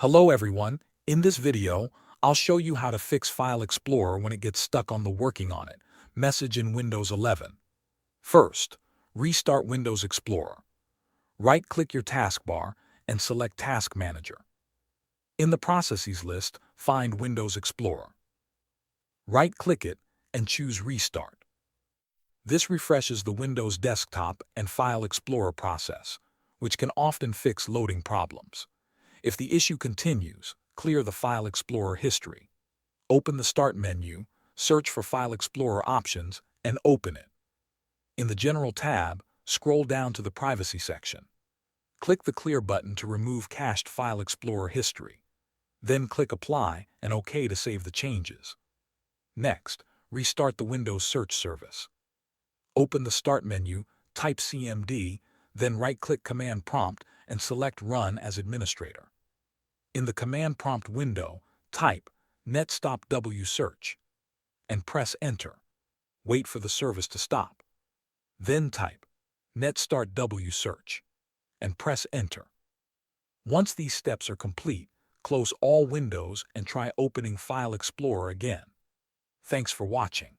Hello everyone, in this video, I'll show you how to fix File Explorer when it gets stuck on the working on it message in Windows 11. First, restart Windows Explorer. Right-click your taskbar and select Task Manager. In the Processes list, find Windows Explorer. Right-click it and choose Restart. This refreshes the Windows desktop and File Explorer process, which can often fix loading problems. If the issue continues, clear the File Explorer history. Open the Start menu, search for File Explorer options, and open it. In the General tab, scroll down to the Privacy section. Click the Clear button to remove cached File Explorer history. Then click Apply and OK to save the changes. Next, restart the Windows Search Service. Open the Start menu, type CMD, then right-click Command Prompt and select Run as Administrator. In the Command Prompt window, type netstop-wsearch and press Enter. Wait for the service to stop. Then type netstart-wsearch and press Enter. Once these steps are complete, close all windows and try opening File Explorer again. Thanks for watching.